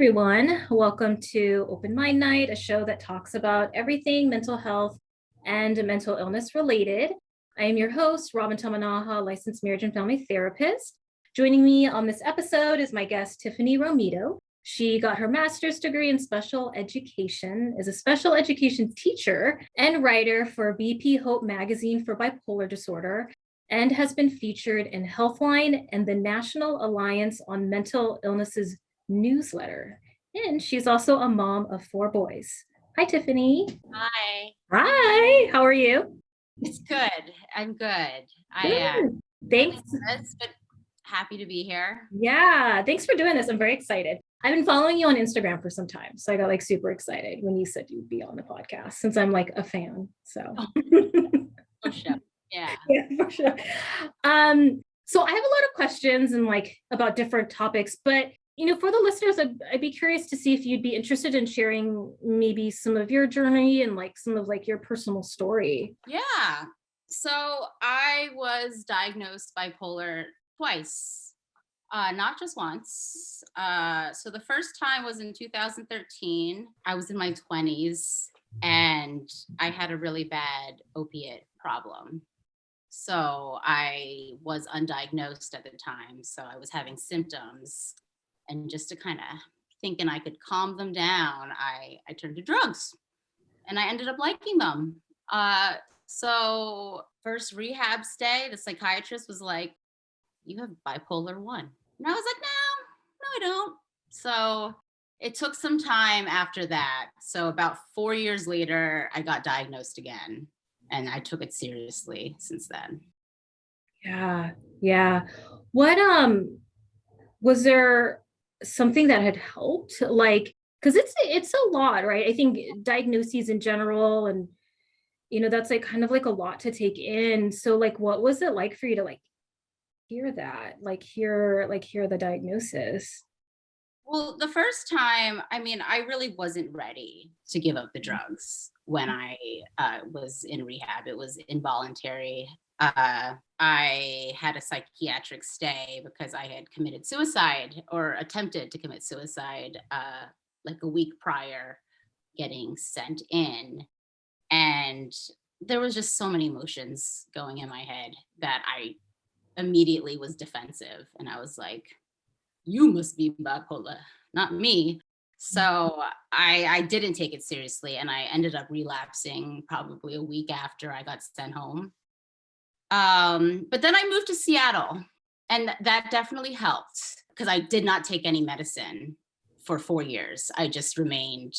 everyone. Welcome to Open Mind Night, a show that talks about everything mental health and mental illness related. I am your host, Robin Tamanaha, licensed marriage and family therapist. Joining me on this episode is my guest, Tiffany Romito. She got her master's degree in special education, is a special education teacher and writer for BP Hope magazine for bipolar disorder, and has been featured in Healthline and the National Alliance on Mental Illnesses newsletter. And she's also a mom of 4 boys. Hi, Tiffany. Hi. Hi, how are you? It's good. I'm good. Good. Thanks. But happy to be here. Yeah, thanks for doing this. I'm very excited. I've been following you on Instagram for some time, so I got like super excited when you said you'd be on the podcast since I'm like a fan. So For sure. Yeah. Yeah, for sure. So I have a lot of questions and like about different topics, but for the listeners, I'd be curious to see if you'd be interested in sharing maybe some of your journey and like some of like your personal story. Yeah. So I was diagnosed bipolar twice, not just once. So the first time was in 2013. I was in my 20s and I had a really bad opiate problem. So I was undiagnosed at the time. So I was having symptoms. And just to kind of thinking I could calm them down, I turned to drugs and I ended up liking them. So first rehab stay, the psychiatrist was like, "You have bipolar 1." And I was like, no, I don't. So it took some time after that. So about 4 years later, I got diagnosed again and I took it seriously since then. Yeah. What, was there something that had helped? Like, because it's a lot, right? I think diagnoses in general, and that's like kind of like a lot to take in. So like, what was it like for you to like hear that, like hear the diagnosis? Well, the first time, I really wasn't ready to give up the drugs when I was in rehab. It was involuntary. I had a psychiatric stay because I had committed suicide or attempted to commit suicide like a week prior getting sent in. And there was just so many emotions going in my head that I immediately was defensive. And I was like, "You must be bipolar, not me." So I didn't take it seriously and I ended up relapsing probably a week after I got sent home. But then I moved to Seattle and that definitely helped because I did not take any medicine for 4 years. I just remained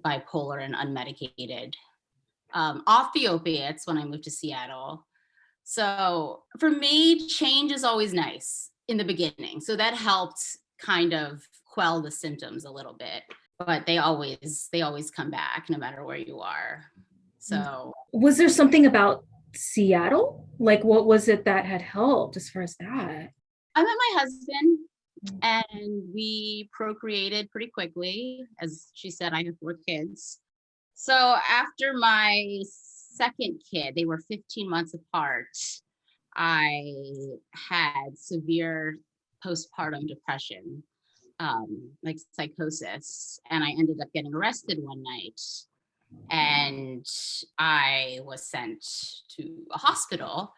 bipolar and unmedicated, off the opiates when I moved to Seattle. So for me, change is always nice in the beginning. So that helped kind of quell the symptoms a little bit, but they always come back no matter where you are. So was there something about Seattle? Like, what was it that had helped as far as that? I met my husband and we procreated pretty quickly. As she said, I have 4 kids. So after my second kid, they were 15 months apart, I had severe postpartum depression, like psychosis, and I ended up getting arrested one night. And I was sent to a hospital,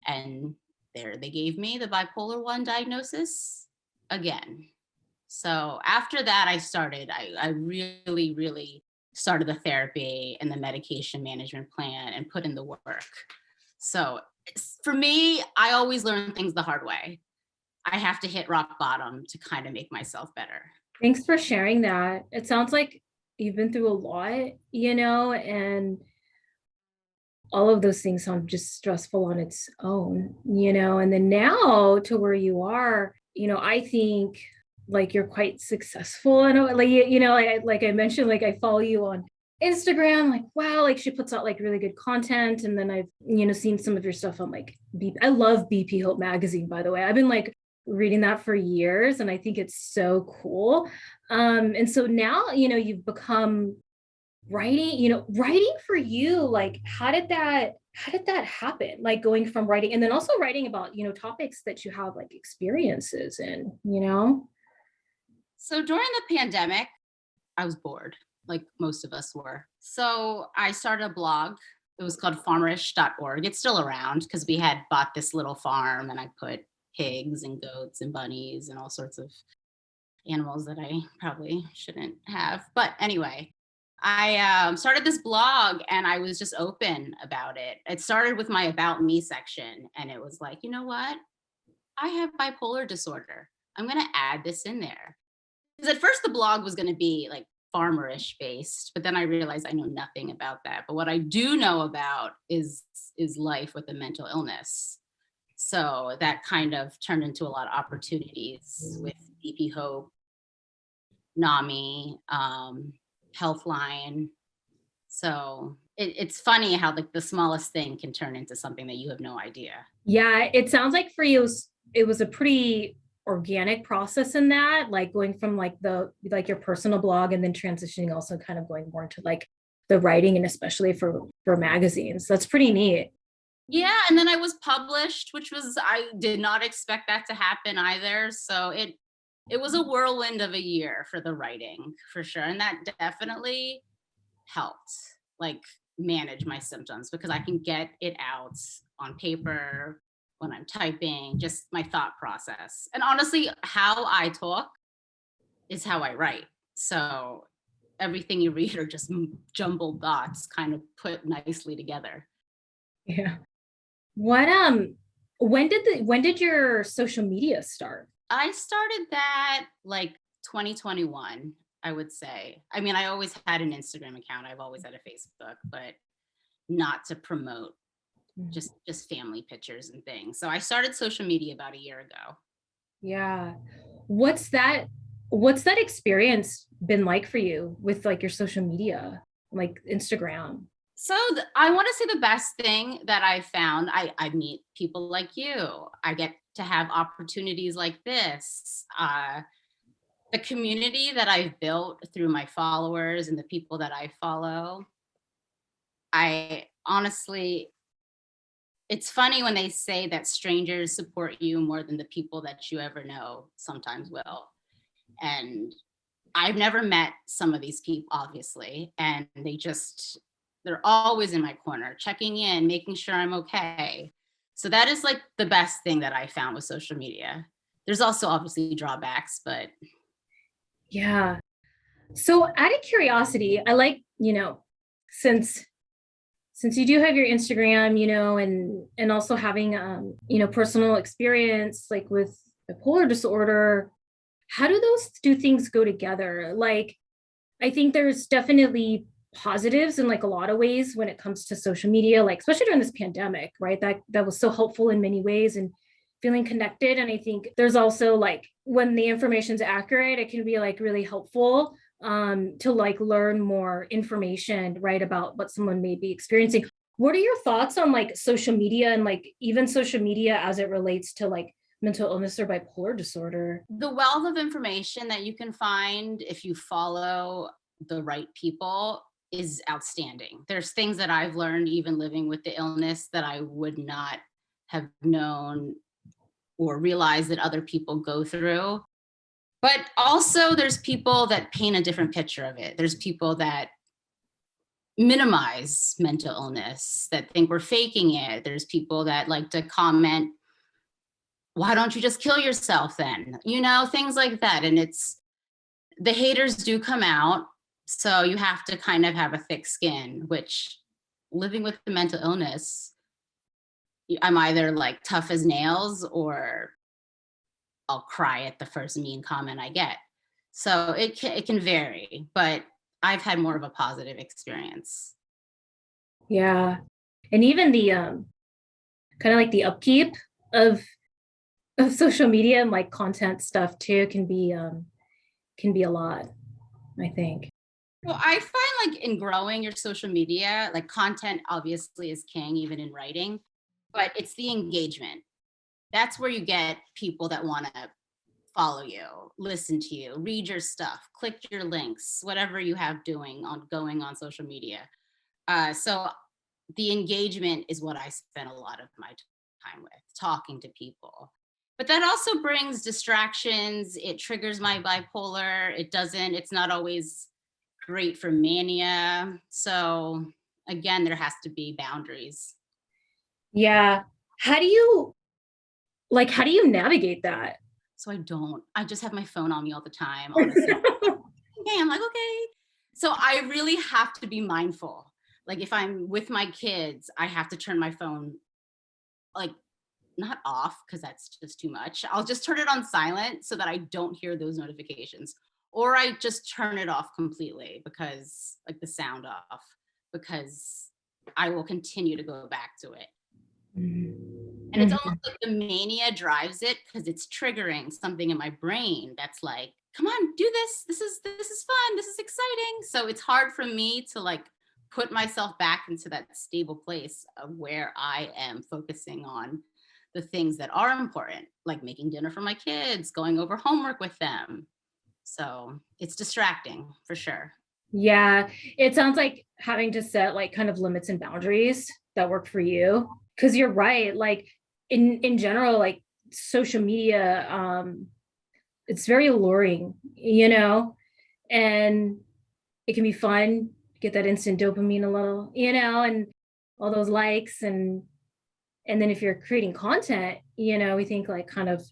and there they gave me the bipolar 1 diagnosis again. So after that, I really, really started the therapy and the medication management plan and put in the work. So for me, I always learn things the hard way. I have to hit rock bottom to kind of make myself better. Thanks for sharing that. It sounds like you've been through a lot, and all of those things sound just stressful on its own, and then now to where you are, I think like you're quite successful. And like, like I mentioned, like I follow you on Instagram, like, wow, like she puts out like really good content. And then I've, seen some of your stuff on like I love BP Hope magazine, by the way. I've been like reading that for years and I think it's so cool. And so now, you've become writing for you, like how did that happen, like going from writing and then also writing about topics that you have like experiences in. So during the pandemic, I was bored, like most of us were. So I started a blog. It was called farmerish.org. It's still around because we had bought this little farm and I put pigs and goats and bunnies and all sorts of animals that I probably shouldn't have. But anyway, I started this blog and I was just open about it. It started with my About Me section, and it was like, you know what? I have bipolar disorder. I'm going to add this in there. Because at first the blog was going to be like farmerish based, but then I realized I know nothing about that. But what I do know about is life with a mental illness. So that kind of turned into a lot of opportunities with BP Hope, NAMI, Healthline. So it's funny how like the smallest thing can turn into something that you have no idea. Yeah, it sounds like for you, it was a pretty organic process in that, like going from like like your personal blog and then transitioning also kind of going more into like the writing and especially for magazines. That's pretty neat. Yeah, and then I was published, which was I did not expect that to happen either. So it was a whirlwind of a year for the writing for sure. And that definitely helped like manage my symptoms because I can get it out on paper when I'm typing, just my thought process. And honestly, how I talk is how I write. So everything you read are just jumbled thoughts kind of put nicely together. Yeah. What when did your social media start? I started that like 2021, I would say. I mean, I always had an Instagram account. I've always had a Facebook, but not to promote Mhm. just family pictures and things. So I started social media about a year ago. Yeah. What's that what's that experience been like for you with like your social media, like Instagram? So I want to say the best thing that I found, I meet people like you. I get to have opportunities like this. The community that I've built through my followers and the people that I follow, I honestly, it's funny when they say that strangers support you more than the people that you ever know sometimes will. And I've never met some of these people, obviously, and they're always in my corner, checking in, making sure I'm okay. So that is like the best thing that I found with social media. There's also obviously drawbacks, but Yeah. So out of curiosity, I like, since you do have your Instagram, and also having personal experience like with bipolar disorder, how do those two things go together? Like I think there's definitely positives in like a lot of ways when it comes to social media, like especially during this pandemic, right? That was so helpful in many ways and feeling connected. And I think there's also like when the information's accurate, it can be like really helpful to like learn more information, right, about what someone may be experiencing. What are your thoughts on like social media and like even social media as it relates to like mental illness or bipolar disorder? the wealth of information that you can find if you follow the right people is outstanding. There's things that I've learned even living with the illness that I would not have known or realized that other people go through. But also, there's people that paint a different picture of it. There's people that minimize mental illness, that think we're faking it. There's people that like to comment, why don't you just kill yourself then? Things like that. And the haters do come out. So you have to kind of have a thick skin, which living with the mental illness, I'm either like tough as nails or I'll cry at the first mean comment I get. So it can vary, but I've had more of a positive experience. Yeah. And even the kind of like the upkeep of social media and like content stuff too can be a lot, I think. Well, I find like in growing your social media, like content obviously is king, even in writing, but it's the engagement. That's where you get people that want to follow you, listen to you, read your stuff, click your links, whatever you have doing on going on social media. So the engagement is what I spend a lot of my time with, talking to people. But that also brings distractions. It triggers my bipolar. It's not always great for mania. So again, there has to be boundaries. Yeah. How do you how do you navigate that? So I just have my phone on me all the time, honestly. Okay, I'm like, okay. So I really have to be mindful. Like if I'm with my kids, I have to turn my phone like not off because that's just too much. I'll just turn it on silent so that I don't hear those notifications. Or I just turn it off completely because like the sound off because I will continue to go back to it. And it's Mhm. almost like the mania drives it because it's triggering something in my brain that's like, come on, do this. This is fun. This is exciting. So it's hard for me to like put myself back into that stable place of where I am focusing on the things that are important, like making dinner for my kids, going over homework with them. So it's distracting for sure. Yeah, it sounds like having to set like kind of limits and boundaries that work for you. Because you're right, like in general, like social media, it's very alluring, and it can be fun, get that instant dopamine a little, and all those likes and then if you're creating content, we think like kind of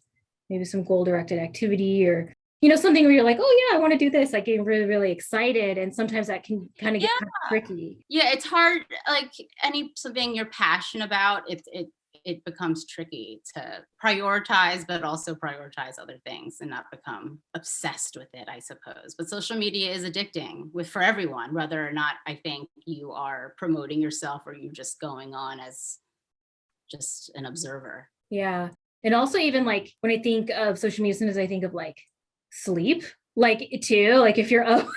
maybe some goal directed activity or something where you're like, oh yeah, I want to do this, like getting really, really excited. And sometimes that can kind of Yeah. get kind of tricky. Yeah, it's hard. Like any something you're passionate about, it becomes tricky to prioritize, but also prioritize other things and not become obsessed with it, I suppose. But social media is addicting with for everyone, whether or not I think you are promoting yourself or you just going on as just an observer. Yeah. And also even like when I think of social media, sometimes I think of like sleep, like too, like if you're up,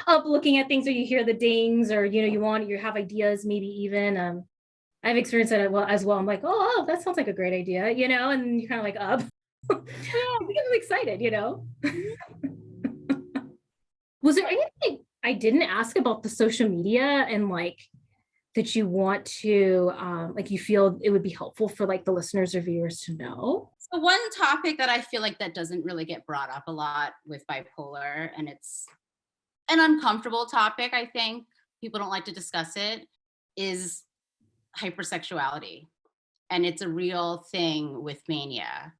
up looking at things or you hear the dings or you have ideas, maybe even I've experienced that as well. I'm like, oh, that sounds like a great idea, and you're kind of like up. You get really excited. Was there anything I didn't ask about the social media and like that you want to like you feel it would be helpful for like the listeners or viewers to know? So one topic that I feel like that doesn't really get brought up a lot with bipolar, and it's an uncomfortable topic, I think people don't like to discuss it, is hypersexuality. And it's a real thing with mania.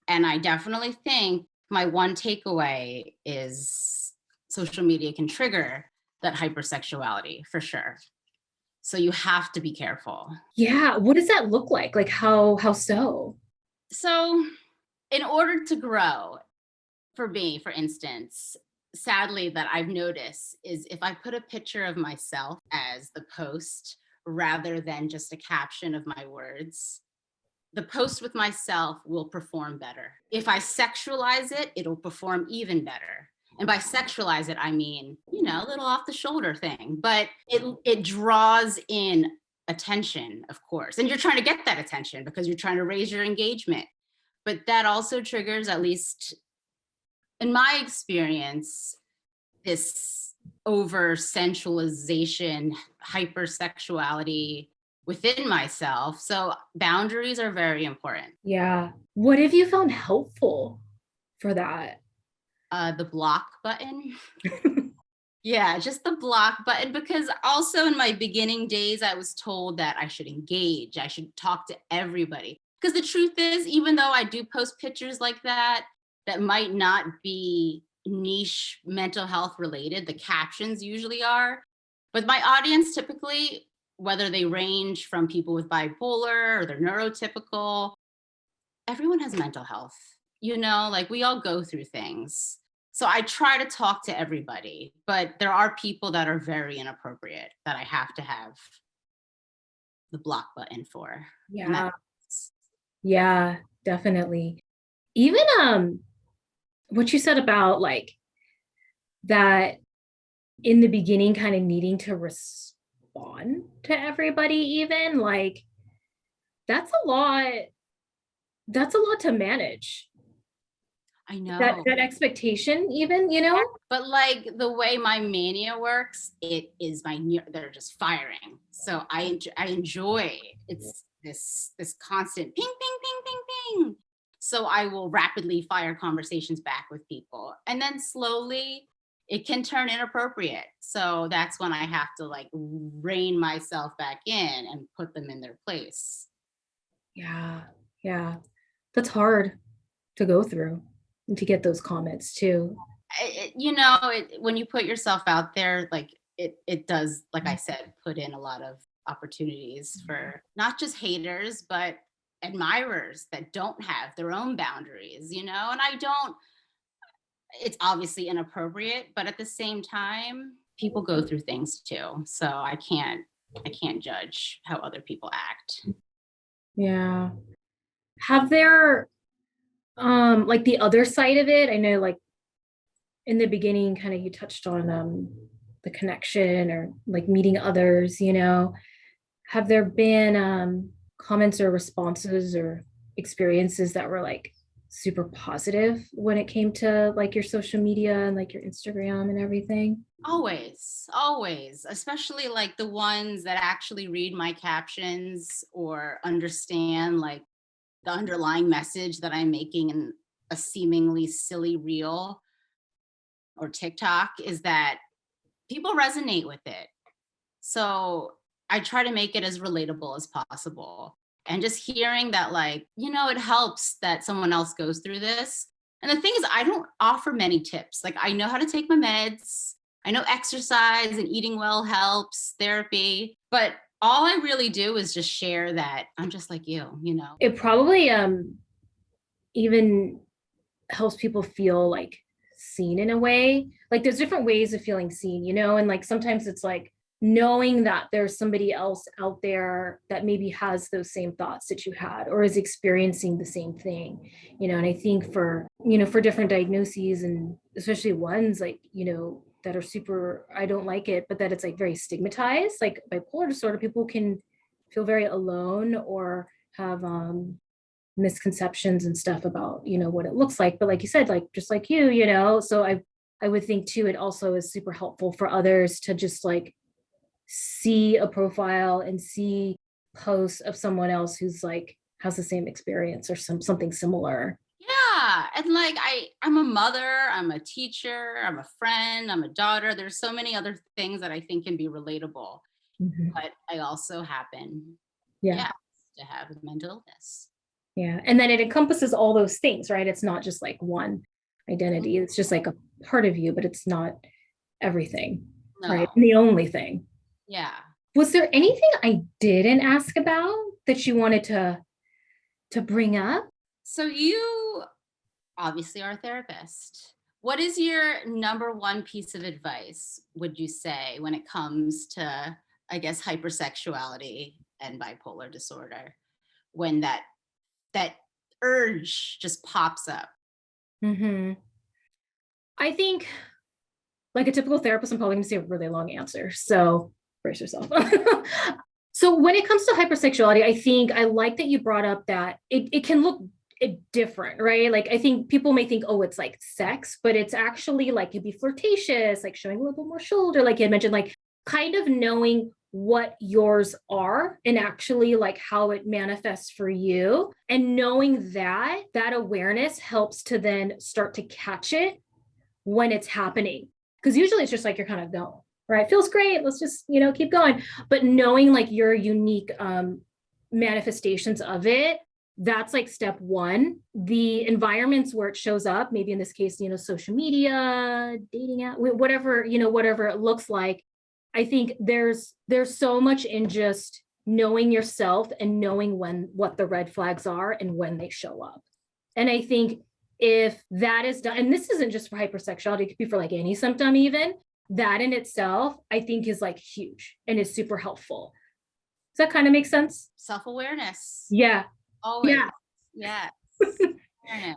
And I definitely think my one takeaway is social media can trigger that hypersexuality for sure. So you have to be careful. Yeah, what does that look like? Like how so? So, in order to grow, for me, for instance, sadly, that I've noticed is if I put a picture of myself as the post rather than just a caption of my words, the post with myself will perform better. If I sexualize it, it'll perform even better. And by sexualize it, I mean, a little off the shoulder thing, but it draws in attention, of course. And you're trying to get that attention because you're trying to raise your engagement. But that also triggers, at least in my experience, this over sensualization, hypersexuality within myself. So boundaries are very important. Yeah. What have you found helpful for that? The block button. Yeah, just the block button. Because also in my beginning days, I was told that I should engage, I should talk to everybody. Because the truth is, even though I do post pictures like that, that might not be niche mental health related, the captions usually are. But my audience typically, whether they range from people with bipolar or they're neurotypical, everyone has mental health, like we all go through things. So I try to talk to everybody, but there are people that are very inappropriate that I have to have the block button for. And Yeah. that's Yeah, definitely. Even what you said about like that in the beginning kind of needing to respond to everybody even like that's a lot that's a lot to manage. I That know. that expectation even, But like the way my mania works, it is they're just firing. So I enjoy it's this constant ping ping ping ping ping. So I will rapidly fire conversations back with people. And then slowly it can turn inappropriate. So that's when I have to like rein myself back in and put them in their place. Yeah. Yeah. That's hard to go through and to get those comments too. When you put yourself out there, like it does, like I said, put in a lot of opportunities for not just haters, but admirers that don't have their own boundaries, and it's obviously inappropriate, but at the same time, people go through things too. So I can't judge how other people act. Yeah. Have there like the other side of it? I know like in the beginning kind of you touched on the connection or like meeting others, have there been comments or responses or experiences that were like super positive when it came to like your social media and like your Instagram and everything? Always, always, especially like the ones that actually read my captions or understand like the underlying message that I'm making in a seemingly silly reel or TikTok, is that people resonate with it. So I try to make it as relatable as possible. And just hearing that, like, it helps that someone else goes through this. And the thing is, I don't offer many tips. Like, I know how to take my meds, I know exercise and eating well helps, therapy, but all I really do is just share that I'm just like you. It probably even helps people feel like seen in a way. Like there's different ways of feeling seen, and like sometimes it's like knowing that there's somebody else out there that maybe has those same thoughts that you had or is experiencing the same thing, and I think for different diagnoses and especially ones like, that are super, I don't like it, but that it's like very stigmatized, like bipolar disorder, people can feel very alone or have misconceptions and stuff about what it looks like, but like you said, like just like so I would think too it also is super helpful for others to just like see a profile and see posts of someone else who's like has the same experience or something similar. Yeah, and like I'm a mother, I'm a teacher, I'm a friend, I'm a daughter. There's so many other things that I think can be relatable, Mhm. but I also happen, Yeah. yeah, to have a mental illness. Yeah, and then it encompasses all those things, right? It's not just like one identity, it's just like a part of you, but it's not everything, right? No, And the only thing. yeah. Was there anything I didn't ask about that you wanted to bring up? So you obviously are a therapist. What is your number one piece of advice, would you say, when it comes to, I guess, hypersexuality and bipolar disorder? When that urge just pops up. Hmm. I think, like a typical therapist, I'm probably going to say a really long answer. So brace yourself. So when it comes to hypersexuality, I think I like that you brought up that it can look different, right? Like I think people may think, oh, it's like sex, but it's actually like it could be flirtatious, like showing a little bit more shoulder, like you had mentioned, like kind of knowing what yours are and actually like how it manifests for you. And knowing that awareness helps to then start to catch it when it's happening. Because usually it's just like you're kind of going, right? Feels great. Let's just, keep going. But knowing like your unique manifestations of it, that's like step one. The environments where it shows up, maybe in this case, social media, dating app, whatever, whatever it looks like. I think there's so much in just knowing yourself and knowing what the red flags are and when they show up. And I think if that is done, and this isn't just for hypersexuality, it could be for like any symptom, even that in itself, I think is like huge and is super helpful. Does that kind of make sense? Self-awareness. Yeah. Always. Yeah. Yes. Awareness. No,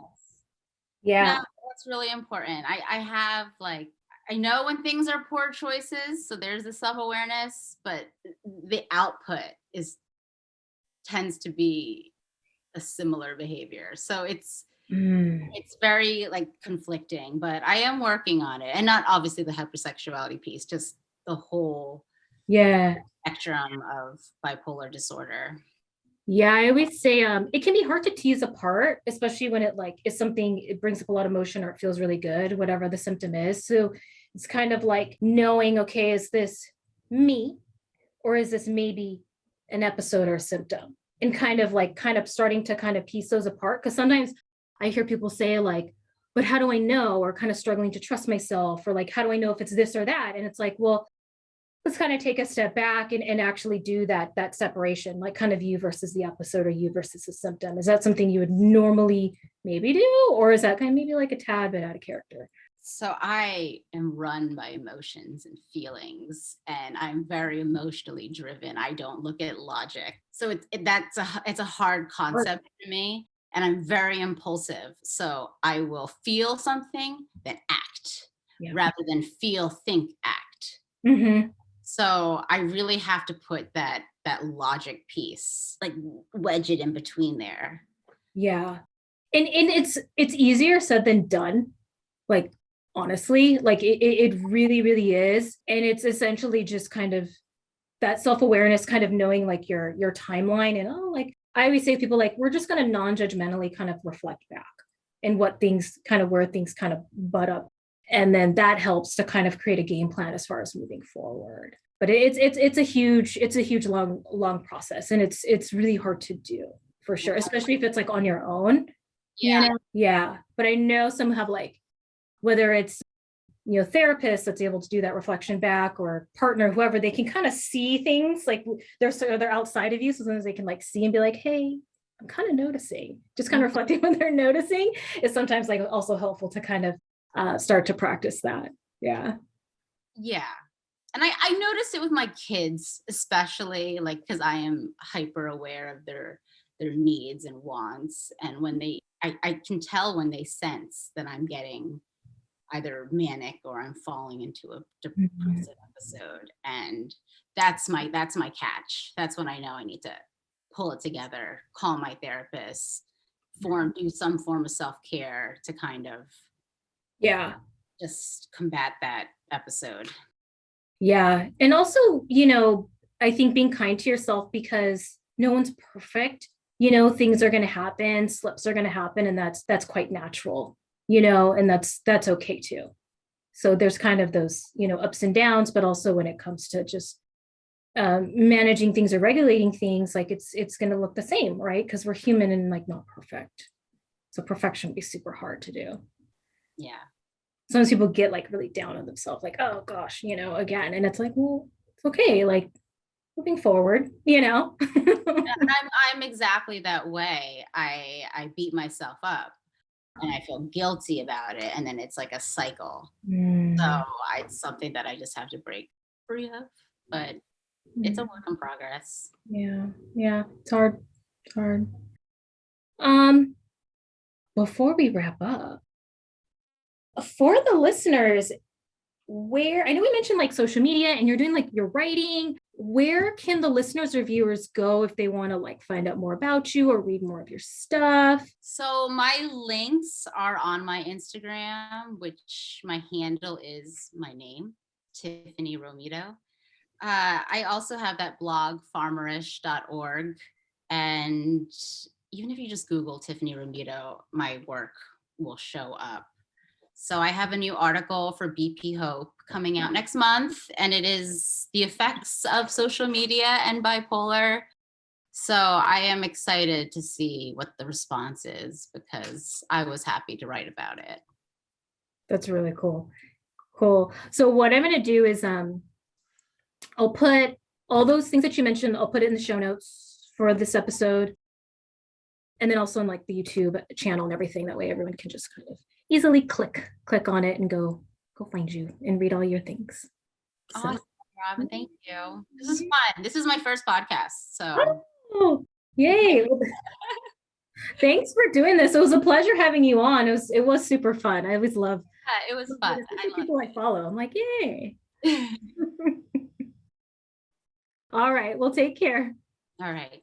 Yeah. that's really important. I have like, I know when things are poor choices, so there's the self-awareness, but the output is tends to be a similar behavior. So Mm. it's very like conflicting, but I am working on it. And not obviously the hypersexuality piece, just the whole Yeah. spectrum of bipolar disorder. Yeah, I always say it can be hard to tease apart, especially when it like is something it brings up a lot of emotion or it feels really good, whatever the symptom is. So it's kind of like knowing, okay, is this me or is this maybe an episode or a symptom? And kind of starting to kind of piece those apart. Cause sometimes I hear people say like, but how do I know? Or kind of struggling to trust myself, or like, how do I know if it's this or that? And it's like, well, let's kind of take a step back and actually do that separation, like kind of you versus the episode or you versus the symptom. Is that something you would normally maybe do, or is that kind of maybe like a tad bit out of character? So I am run by emotions and feelings, and I'm very emotionally driven. I don't look at logic. So it's a hard Or- concept to me, and I'm very impulsive. So I will feel something, then act, Yeah. rather than feel, think, act. Mm-hmm. So I really have to put that logic piece, like wedge it in between there. Yeah. And it's easier said than done. Like honestly, like it really, really is. And it's essentially just kind of that self-awareness, kind of knowing like your timeline. And oh, like I always say to people, like, we're just gonna non-judgmentally kind of reflect back and what things kind of where things kind of butt up. And then that helps to kind of create a game plan as far as moving forward. But it's a huge long process, and it's really hard to do for sure, especially if it's like on your own, you Yeah. know. Yeah, but I know some have like, whether it's therapist that's able to do that reflection back, or partner, whoever, they can kind of see things like they're outside of you, so sometimes they can like see and be like, hey, I'm kind of noticing, just kind of reflecting when they're noticing is sometimes like also helpful to kind of start to practice that. Yeah. Yeah. And I noticed it with my kids, especially like because I am hyper aware of their needs and wants. And when I can tell when they sense that I'm getting either manic or I'm falling into a Mhm. depressive episode. And that's my catch. That's when I know I need to pull it together, call my therapist, do some form of self-care to kind of Yeah. just combat that episode. Yeah. And also, I think being kind to yourself, because no one's perfect. Things are going to happen, slips are going to happen, and that's quite natural, and that's okay too. So there's kind of those, ups and downs, but also when it comes to just managing things or regulating things, like it's going to look the same, right? Because we're human and like not perfect. So perfection would be super hard to do. Yeah. Sometimes people get like really down on themselves, like, oh gosh, again. And it's like, well, it's okay. Like moving forward, I'm exactly that way. I beat myself up and I feel guilty about it, and then it's like a cycle. So Mm, it's something that I just have to break free of, but it's a work in progress. yeah, yeah, it's hard. It's hard. Um, Before we wrap up, for the listeners, where I know we mentioned like social media and you're doing like your writing, where can the listeners or viewers go if they want to like find out more about you or read more of your stuff? So my links are on my Instagram, which my handle is my name, Tiffany Romito. I also have that blog, farmerish.org. And even if you just Google Tiffany Romito, my work will show up. So I have a new article for BP Hope coming out next month, and it is the effects of social media and bipolar. So I am excited to see what the response is because I was happy to write about it. That's really cool. Cool. So what I'm going to do is I'll put all those things that you mentioned, I'll put it in the show notes for this episode. And then also in like the YouTube channel and everything. That way everyone can just kind of easily click on it and go find you and read all your things. So Awesome, Robin. Thank you. This is fun. This is my first podcast. So oh, yay. Thanks for doing this. It was a pleasure having you on. It was super fun. I always love yeah, it was fun. people I follow. I'm like, yay. it. All right. Well, take care. All right.